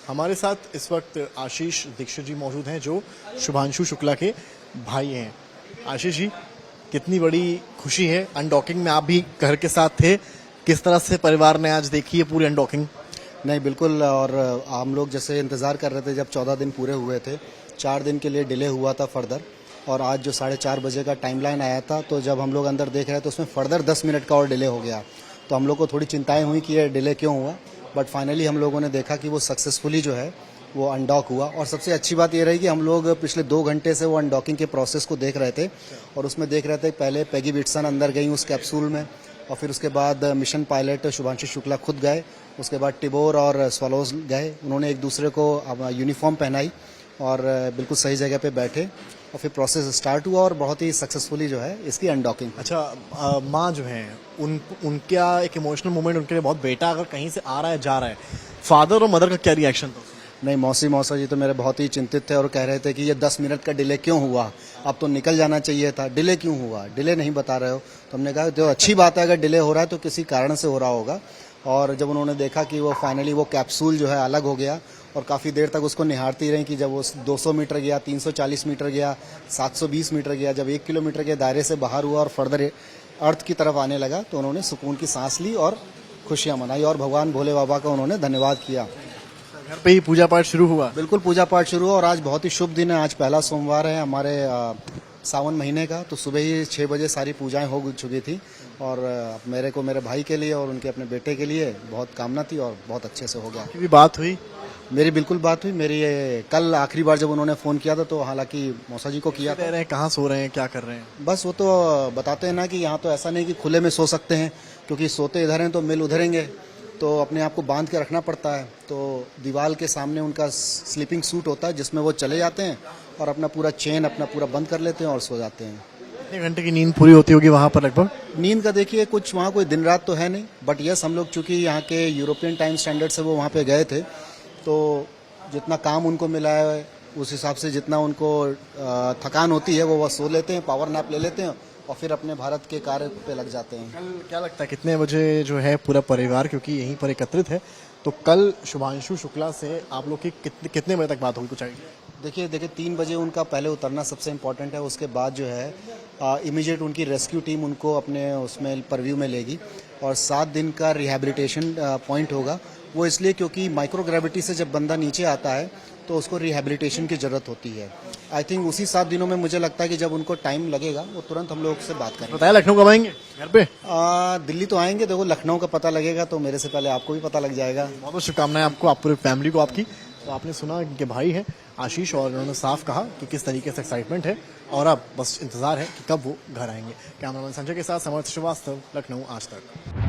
हमारे साथ इस वक्त आशीष दीक्षित जी मौजूद हैं जो शुभांशु शुक्ला के भाई हैं। आशीष जी, कितनी बड़ी खुशी है, अनडॉकिंग में आप भी घर के साथ थे, किस तरह से परिवार ने आज देखी है पूरी अनडॉकिंग? नहीं बिल्कुल, और हम लोग जैसे इंतज़ार कर रहे थे, जब 14 दिन पूरे हुए थे, 4 दिन के लिए डिले हुआ था फर्दर, और आज जो 4:30 बजे का टाइमलाइन आया था, तो जब हम लोग अंदर देख रहे थे तो उसमें फर्दर 10 मिनट का और डिले हो गया। तो हम लोग को थोड़ी चिंताएं हुई कि ये डिले क्यों हुआ, बट फाइनली हम लोगों ने देखा कि वो सक्सेसफुली जो है वो अनडॉक हुआ। और सबसे अच्छी बात ये रही कि हम लोग पिछले 2 घंटे से वो अनडॉकिंग के प्रोसेस को देख रहे थे, और उसमें देख रहे थे पहले पैगी विट्सन अंदर गई उस कैप्सूल में, और फिर उसके बाद मिशन पायलट शुभांशु शुक्ला खुद गए, उसके बाद टिबोर और स्वलोज गए, उन्होंने एक दूसरे को यूनिफॉर्म पहनाई और बिल्कुल सही जगह पे बैठे, और फिर प्रोसेस स्टार्ट हुआ और बहुत ही सक्सेसफुली जो है इसकी अनडॉकिंग। अच्छा, माँ जो है उनका एक इमोशनल मोमेंट उनके लिए बहुत, बेटा अगर कहीं से आ रहा है जा रहा है, फादर और मदर का क्या रिएक्शन था? नहीं, मौसा जी तो मेरे बहुत ही चिंतित थे और कह रहे थे कि ये 10 मिनट का डिले क्यों हुआ, अब तो निकल जाना चाहिए था, डिले क्यों हुआ, डिले नहीं बता रहे हो। तो हमने कहा तो अच्छी बात है, अगर डिले हो रहा है तो किसी कारण से हो रहा होगा। और जब उन्होंने देखा कि वो फाइनली वो कैप्सूल जो है अलग हो गया, और काफ़ी देर तक उसको निहारती रही कि जब वो 200 मीटर गया, 340 मीटर गया, 720 मीटर गया, जब 1 किलोमीटर के दायरे से बाहर हुआ और फर्दर अर्थ की तरफ आने लगा, तो उन्होंने सुकून की सांस ली और खुशियाँ मनाई, और भगवान भोले बाबा का उन्होंने धन्यवाद किया। घर पे ही पूजा पाठ शुरू हुआ? बिल्कुल, पूजा पाठ शुरू हुआ, और आज बहुत ही शुभ दिन है। आज पहला सोमवार है हमारे सावन महीने का, तो सुबह ही 6 बजे सारी पूजाएं हो चुकी थी, और मेरे को मेरे भाई के लिए और उनके अपने बेटे के लिए बहुत कामना थी, और बहुत अच्छे से हो गया। आपकी भी बात हुई? मेरी बिल्कुल बात हुई। मेरी कल आखिरी बार जब उन्होंने फ़ोन किया था, तो हालांकि मौसा जी को किया था। रह रहे हैं, कहाँ सो रहे हैं, क्या कर रहे हैं? बस वो तो बताते हैं ना कि यहाँ तो ऐसा नहीं कि खुले में सो सकते हैं, क्योंकि सोते इधर हैं तो मिल उधरेंगे, तो अपने आप को बांध के रखना पड़ता है। तो दीवार के सामने उनका स्लीपिंग सूट होता है, जिसमें वो चले जाते हैं और अपना पूरा चेन अपना पूरा बंद कर लेते हैं और सो जाते हैं। कितने घंटे की नींद पूरी होती होगी वहाँ पर लगभग? नींद का देखिए कुछ वहाँ कोई दिन रात तो है नहीं, बट यस, हम लोग चूँकि यहाँ के यूरोपियन टाइम स्टैंडर्ड से वो वहाँ पे गए थे, तो जितना काम उनको मिला है उस हिसाब से जितना उनको थकान होती है वो सो लेते हैं, पावर नैप ले लेते हैं, और फिर अपने भारत के कार्य पे लग जाते हैं। कल क्या लगता है कितने बजे जो है पूरा परिवार, क्योंकि यहीं पर एकत्रित है, तो कल शुभांशु शुक्ला से आप लोग की कितने बजे तक बात होगी, कुछ आइडिया? देखिए 3 बजे उनका पहले उतरना सबसे इम्पोर्टेंट है। उसके बाद जो है इमीडिएट उनकी रेस्क्यू टीम उनको अपने उसमें परव्यू में लेगी, और 7 दिन का रिहैबिलिटेशन पॉइंट होगा। वो इसलिए क्योंकि माइक्रोग्रेविटी से जब बंदा नीचे आता है तो उसको रिहैबिलिटेशन की ज़रूरत होती है। आई थिंक उसी 7 दिनों में मुझे लगता है कि जब उनको टाइम लगेगा वो तुरंत हम लोग से बात करेंगे। बताया लखनऊ कब आएंगे घर पे? दिल्ली तो आएंगे, देखो लखनऊ का पता लगेगा तो मेरे से पहले आपको भी पता लग जाएगा। बहुत बहुत शुभकामनाएं आपको, आप पूरी फैमिली को आपकी। तो आपने सुना इनके भाई हैं आशीष, और उन्होंने साफ कहा कि किस तरीके से एक्साइटमेंट है, और अब बस इंतजार है कि कब वो घर आएंगे। कैमरामैन संजय के साथ समर्थ श्रीवास्तव, लखनऊ आज तक।